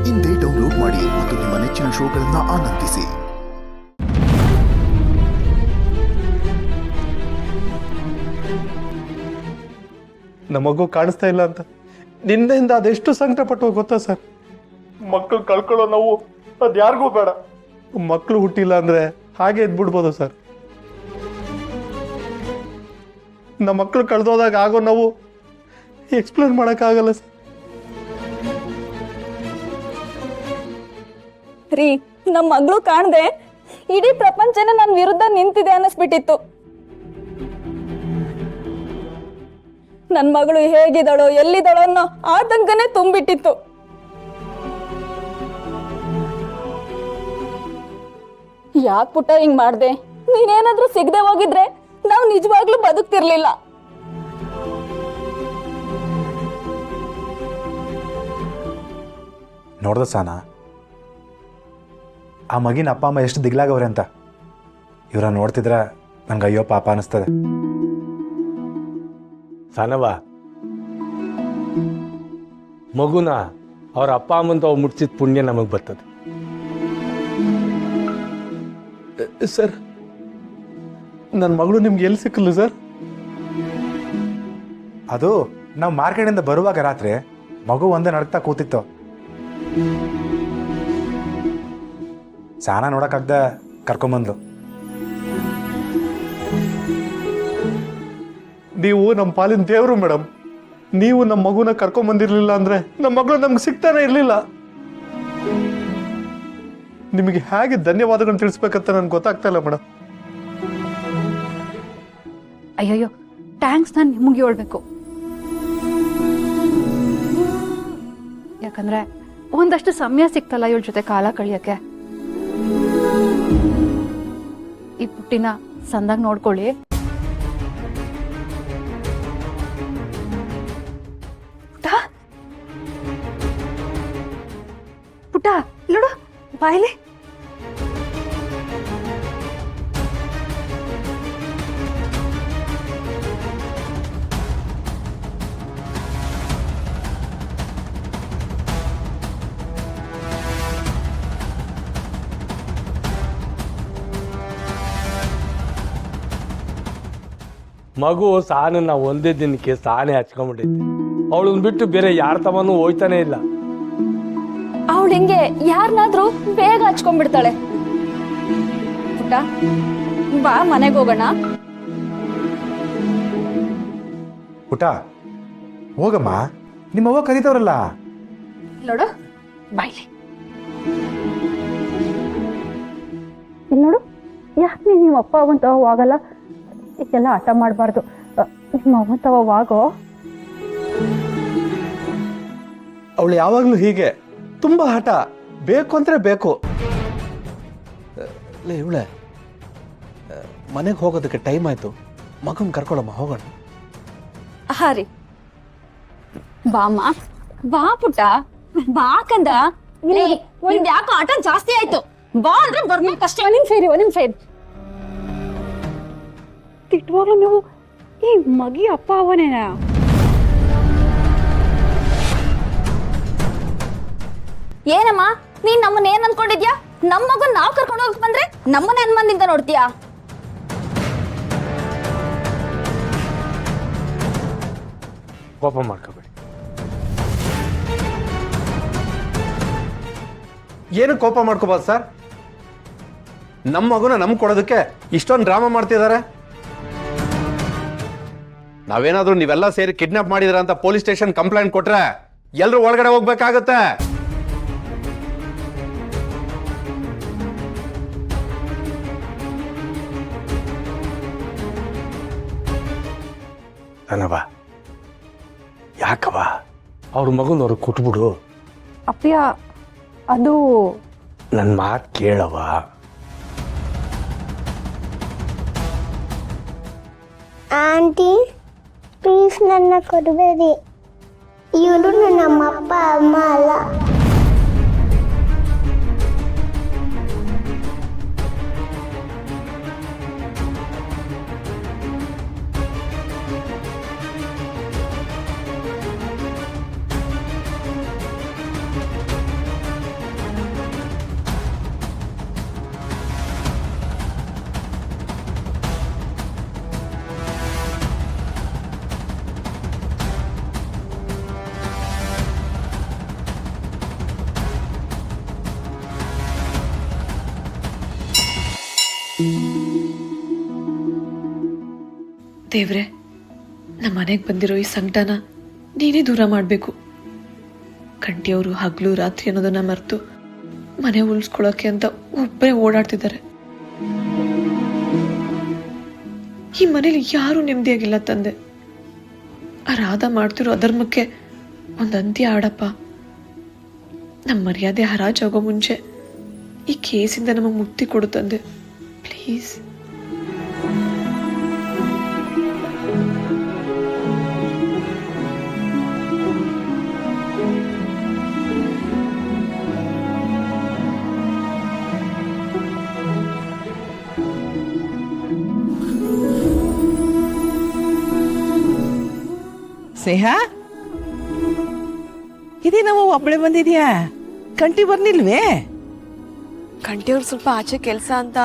ಇಂದೇ ಡೌನ್ಲೋಡ್ ಮಾಡಿ ಮತ್ತು ನಿಮ್ಮ ನೆಚ್ಚಿನ ಶೋಗಳನ್ನು ಆನಂದಿಸಿ. ನಮಗೂ ಕಾಣಿಸ್ತಾ ಇಲ್ಲ ಅಂತ ನಿನ್ನೆಯಿಂದ ಅದೆಷ್ಟು ಸಂಕಟಪಟ್ಟು ಗೊತ್ತಾ ಸರ್. ಮಕ್ಕಳು ಕಳ್ಕೊಳ್ಳೋ ನೋವು ಅದು ಯಾರಿಗೂ ಬೇಡ. ಮಕ್ಕಳು ಹುಟ್ಟಿಲ್ಲ ಅಂದ್ರೆ ಹಾಗೆ ಇದ್ಬಿಡ್ಬೋದು ಸರ್. ನಮ್ಮ ಮಕ್ಕಳು ಕಳೆದೋದಾಗ ಆಗೋ ನೋವು ಎಕ್ಸ್ಪ್ಲೇನ್ ಮಾಡೋಕ್ಕಾಗಲ್ಲ ಸರ್. ರೀ, ನಮ್ಮ ಮಗಳು ಕಾಣದೆ ಇಡೀ ಪ್ರಪಂಚನ ನನ್ನ ವಿರುದ್ಧ ನಿಂತಿದೆ ಅನ್ನಿಸ್ಬಿಟ್ಟಿತ್ತು. ನನ್ನ ಮಗಳು ಹೇಗಿದ್ದಾಳೋ ಎಲ್ಲಿದ್ದಾಳೋ ಅನ್ನೋ ಆತಂಕನೇ ತುಂಬಿಟ್ಟಿತ್ತು. ಯಾಕೆ ಪುಟ್ಟ ಹಿಂಗ್ ಮಾಡ್ದೆ? ನೀನೇನಾದ್ರೂ ಸಿಗದೆ ಹೋಗಿದ್ರೆ ನಾವು ನಿಜವಾಗ್ಲೂ ಬದುಕ್ತಿರ್ಲಿಲ್ಲ. ನೋಡ್ದ ಸಾನ, ಆ ಮಗಿನ ಅಪ್ಪ ಅಮ್ಮ ಎಷ್ಟು ದಿಗ್ಲಾಗವ್ರೆ ಅಂತ. ಇವರ ನೋಡ್ತಿದ್ರೆ ನಂಗೆ ಅಯ್ಯೋ ಪಾಪ ಅನಿಸ್ತದೆ. ಸಾನವ, ಮಗುನ ಅವ್ರ ಅಪ್ಪ ಅಮ್ಮಂತ ಅವ್ ಮುಟ್ಸಿದ ಪುಣ್ಯ ನಮಗೆ ಬರ್ತದೆ. ಸರ್, ನನ್ನ ಮಗಳು ನಿಮ್ಗೆ ಎಲ್ಲಿ ಸಿಕ್ಕಲ್ಲ ಸರ್? ಅದು ನಾವು ಮಾರ್ಕೆಟಿಂದ ಬರುವಾಗ ರಾತ್ರಿ ಮಗು ಒಂದೇ ನಡ್ತಾ ಕೂತಿತ್ತು. ಸಾನ ನೋಡಕ್ಕಾಗ್ದ ಕರ್ಕೊಂಬಂದ್ಲು. ನೀವು ನಮ್ಮ ಪಾಲಿನ ದೇವರು ಮೇಡಮ್. ನೀವು ನಮ್ಮ ಮಗುನ ಕರ್ಕೊಂಬಂದಿರ್ಲಿಲ್ಲ ಅಂದ್ರೆ ನಮ್ಮ ಮಗಳು ನಮ್ಗೆ ಸಿಗ್ತಾನೆ ಇರ್ಲಿಲ್ಲ. ನಿಮಗೆ ಹೇಗೆ ಧನ್ಯವಾದಗಳನ್ನ ತಿಳಿಸ್ಬೇಕಂತ ನನ್ಗೆ ಗೊತ್ತಾಗ್ತಾ ಇಲ್ಲ ಮೇಡಮ್. ಅಯ್ಯಯ್ಯೋ, ಥ್ಯಾಂಕ್ಸ್ ನಾನು ನಿಮಗೆ ಹೇಳ್ಬೇಕು. ಯಾಕಂದ್ರೆ ಒಂದಷ್ಟು ಸಮಯ ಸಿಕ್ತಲ್ಲ ಇವಳ ಜೊತೆ ಕಾಲ ಕಳಿಯಕ್ಕೆ. ಈ ಪುಟ್ಟಿನ ಸಂದಾಗ ನೋಡ್ಕೊಳ್ಳಿ. ಪುಟ್ಟ ಪುಟ್ಟ ನೋಡು, ಬಾಯ್ಲಿ. ಮಗು ಸಾನನ್ನ ಒಂದೇ ದಿನಕ್ಕೆ ಸಾನೆ ಹಚ್ಕೊಂಡ್ಬಿಟ್ಟೈತಿ. ಅವಳನ್ನ ಬಿಟ್ಟು ಬೇರೆ ಯಾರ ತಮ್ಮನೂ ಹೋಯ್ತಾನೆ ಇಲ್ಲ. ಅವಳು ಹಿಂಗೆ ಯಾರನ್ನಾದ್ರೂ ಬೇಗ ಹಚ್ಕೊಂಡ್ಬಿಡ್ತಾಳೆ. ಪುಟ್ಟ ಬಾ, ಮನೆಗೆ ಹೋಗೋಣ. ಪುಟ, ಹೋಗಮ್ಮ, ನಿಮ್ಮವ್ವ ಕರೀತವ್ರಲ್ಲ. ನೋಡು, ಬಾಯ್ಲಿ. ಇಲ್ಲಿ ನೋಡು, ಯಾಕೆ ನಿಮ್ಮ ಅಪ್ಪ ಅವಂತ ಹೋಗಲ್ಲ? ಇದೆಲ್ಲ ಆಟ ಮಾಡಬಾರ್ದು. ನಿಮ್ಮ ಅವಂತವಾಗೋ. ಅವಳು ಯಾವಾಗಲೂ ಹೀಗೆ, ತುಂಬಾ ಹಠ. ಬೇಕು ಅಂದ್ರೆ ಬೇಕು. ಇವಳೆ ಮನೆಗೆ ಹೋಗೋದಕ್ಕೆ ಟೈಮ್ ಆಯ್ತು. ಮಗನ್ ಕರ್ಕೊಳಮ್ಮ, ಹೋಗೋಣ. ಹಾ ರೀ, ಬಾಮ್ಮ, ಬಾ ಪುಟ್ಟ, ಬಾ ಕಂದ. ಒಂದ್ ಯಾಕೋ ಆಟ ಜಾಸ್ತಿ ಆಯ್ತು. ಬಾ ಅಂದ್ರೆ ಬರ್ಬೇಕಷ್ಟೇ. ನಿಮ್ ಫೇರಿ ತಿಟ್ಟುವಾಗ್ಲೂ ನೀವು ಈ ಮಗಿ ಅಪ್ಪ ಅವನೇನಾ? ಏನಮ್ಮ, ನೀನ್ ನಮ್ಮನ್ನ ಏನ್ ಅನ್ಕೊಂಡಿದ್ಯಾ? ನಮ್ಮ ಮಗನ್ ನಾವ್ ಕರ್ಕೊಂಡು ಹೋಗಕ್ ಬಂದ್ರೆ ನಮ್ಮನ್ನ ಅನ್ಮಂದಿಂದ ನೋಡ್ತೀಯಾ? ಕೋಪ ಮಾಡ್ಕೋಬೇಡಿ. ಏನು ಕೋಪ ಮಾಡ್ಕೋಬಾರ್ದು ಸರ್? ನಮ್ಮ ಮಗುನ ನಮ್ಗೆ ಕೊಡೋದಕ್ಕೆ ಇಷ್ಟೊಂದು ಡ್ರಾಮಾ ಮಾಡ್ತಿದ್ದಾರೆ. ನಾವೇನಾದ್ರೂ ನೀವೆಲ್ಲ ಸೇರಿ ಕಿಡ್ನಾಪ್ ಮಾಡಿದ್ರ ಅಂತ ಪೊಲೀಸ್ ಸ್ಟೇಷನ್ ಕಂಪ್ಲೇಂಟ್ ಕೊಟ್ರೆ ಎಲ್ರು ಒಳಗಡೆ ಹೋಗ್ಬೇಕಾಗತ್ತೆ. ನನವ, ಯಾಕವ ಅವ್ರ ಮಗನವ್ರು ಕೊಟ್ಬಿಡು. ಅಪ್ಪಯ್ಯ, ಅದು ನನ್ನ ಮಾತು ಕೇಳವ. ಆಂಟಿ, ಪ್ಲೀಸ್ ನನ್ನ ಕೊಡಬೇಡಿ. ಇವರು ನಮ್ಮ ಅಪ್ಪ ಅಮ್ಮ ಅಲ್ಲ. ದೇವ್ರೆ, ನಮ್ಮ ಮನೆಗೆ ಬಂದಿರೋ ಈ ಸಂಕಟನ ನೀನೇ ದೂರ ಮಾಡಬೇಕು. ಕಂಟಿಯವರು ಹಗಲು ರಾತ್ರಿ ಅನ್ನೋದನ್ನ ಮರೆತು ಮನೆ ಉಳಿಸ್ಕೊಳ್ಳೋಕೆ ಅಂತ ಒಬ್ಬರೇ ಓಡಾಡ್ತಿದ್ದಾರೆ. ಈ ಮನೇಲಿ ಯಾರೂ ನೆಮ್ಮದಿಯಾಗಿಲ್ಲ ತಂದೆ. ಆ ರಾಧ ಮಾಡ್ತಿರೋ ಅಧರ್ಮಕ್ಕೆ ಒಂದು ಅಂತ್ಯ ಆಡಪ್ಪ. ನಮ್ಮ ಮರ್ಯಾದೆ ಹರಾಜಾಗೋ ಮುಂಚೆ ಈ ಕೇಸಿಂದ ನಮಗೆ ಮುಕ್ತಿ ಕೊಡು ತಂದೆ, ಪ್ಲೀಸ್. ಸ್ನೇಹ, ಇದೇನವ ಒಬ್ಬಳೆ ಬಂದಿದ್ಯಾ? ಕಂಟಿ ಬರ್ನಿಲ್ವೇ? ಕಂಟಿಯವ್ರು ಸ್ವಲ್ಪ ಆಚೆ ಕೆಲಸ ಅಂತ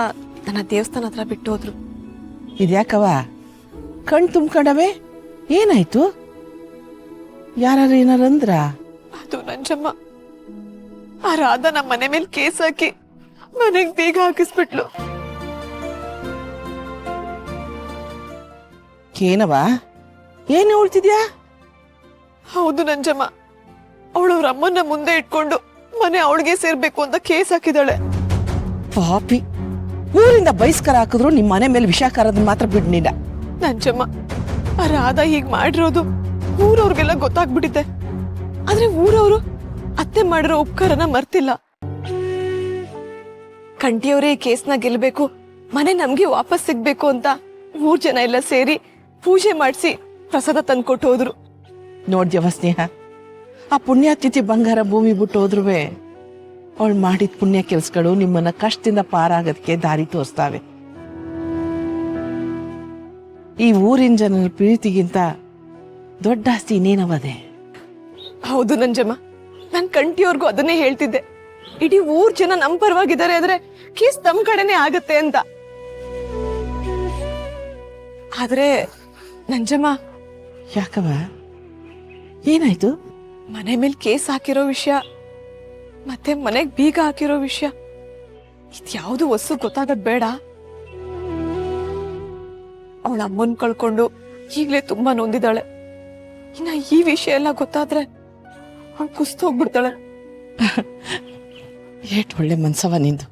ನನ್ನ ದೇವಸ್ಥಾನ ಹತ್ರ ಬಿಟ್ಟು ಹೋದ್ರು. ಇದ್ಯಾಕವ ಕಣ್ ತುಂಬ್ಕೊಂಡವೆ? ಏನಾಯ್ತು? ಯಾರು ಏನಾರಂದ್ರ? ಅದು ನಂಜಮ್ಮ, ಆ ರಾಧ ನಮ್ಮ ಮನೆ ಮೇಲೆ ಕೇಸ್ ಹಾಕಿ ಮನೆಗೆ ಬೀಗ ಹಾಕಿಸ್ಬಿಟ್ಲು. ಏನವ ಏನು ಹೇಳ್ತಿದ್ಯಾ? ಹೌದು ನಂಜಮ್ಮ, ಅವಳು ಅವ್ರ ಅಮ್ಮನ್ನ ಮುಂದೆ ಇಟ್ಕೊಂಡು ಮನೆ ಅವಳಿಗೆ ಸೇರ್ಬೇಕು ಅಂತ ಕೇಸ್ ಹಾಕಿದಾಳೆ. ಪಾಪಿ, ಊರಿಂದ ಬಹಿಷ್ಕಾರ ಹಾಕಿದ್ರು ನಿಮ್ಮ ಮನೆ ಮೇಲೆ ವಿಷ ಕಾರದನ್ನ ಮಾತ್ರ ಬಿಡ್ನಿಲ್ಲ. ನಂಜಮ್ಮ, ಆ ರಾಧ ಹೀಗ್ ಮಾಡಿರೋದು ಊರವ್ರಿಗೆಲ್ಲ ಗೊತ್ತಾಗ್ಬಿಟ್ಟಿದೆ. ಆದ್ರೆ ಊರವರು ಅತ್ತೆ ಮಾಡಿರೋ ಉಪಕಾರನ ಮರ್ತಿಲ್ಲ. ಕಂಟಿಯವರೇ ಈ ಕೇಸ್ನ ಗೆಲ್ಬೇಕು, ಮನೆ ನಮ್ಗೆ ವಾಪಸ್ ಸಿಗ್ಬೇಕು ಅಂತ 3 ಜನ ಎಲ್ಲ ಸೇರಿ ಪೂಜೆ ಮಾಡಿಸಿ ಪ್ರಸಾದ ತಂದ್ಕೊಟ್ಟು ಹೋದ್ರು. ನೋಡ್ಯವ ಸ್ನೇಹ, ಆ ಪುಣ್ಯಾತಿಥಿ ಬಂಗಾರ ಭೂಮಿ ಬಿಟ್ಟು ಹೋದ್ರುವೆ ಅವಳು ಮಾಡಿದ ಪುಣ್ಯ ಕೆಲ್ಸಗಳು ನಿಮ್ಮನ್ನ ಕಷ್ಟದಿಂದ ಪಾರಾಗೋದಕ್ಕೆ ದಾರಿ ತೋರಿಸ್ತಾವೆ. ಈ ಊರಿನ ಜನರ ಪ್ರೀತಿಗಿಂತ ದೊಡ್ಡ ಆಸ್ತಿ ಇನ್ನೇನವದೆ? ಹೌದು ನಂಜಮ್ಮ, ನಾನ್ ಕಂಟಿಯವ್ರಿಗೂ ಅದನ್ನೇ ಹೇಳ್ತಿದ್ದೆ. ಇಡೀ ಊರ್ ಜನ ನಮ್ ಪರವಾಗಿದ್ದಾರೆ ಆದ್ರೆ ಕೇಸ್ ನಮ್ ಕಡೆನೆ ಆಗತ್ತೆ ಅಂತ. ಆದ್ರೆ ನಂಜಮ್ಮ, ಯಾಕವ ಏನಾಯ್ತು? ಮನೆ ಮೇಲೆ ಕೇಸ್ ಹಾಕಿರೋ ವಿಷಯ ಮತ್ತೆ ಮನೆಗ್ ಬೀಗ ಹಾಕಿರೋ ವಿಷಯ ಇದ್ಯಾವುದು ಹೊಸ ಗೊತ್ತಾಗದ್ ಬೇಡ. ಅವಳ ಅಮ್ಮನ್ ಕಳ್ಕೊಂಡು ಈಗ್ಲೇ ತುಂಬಾ ನೊಂದಿದ್ದಾಳೆ. ಇನ್ನ ಈ ವಿಷಯ ಎಲ್ಲ ಗೊತ್ತಾದ್ರೆ ಅವಳು ಕುಸ್ತು ಹೋಗ್ಬಿಡ್ತಾಳೆ. ಏಟ್ ಒಳ್ಳೆ ಮನ್ಸವ ನಿಂದು.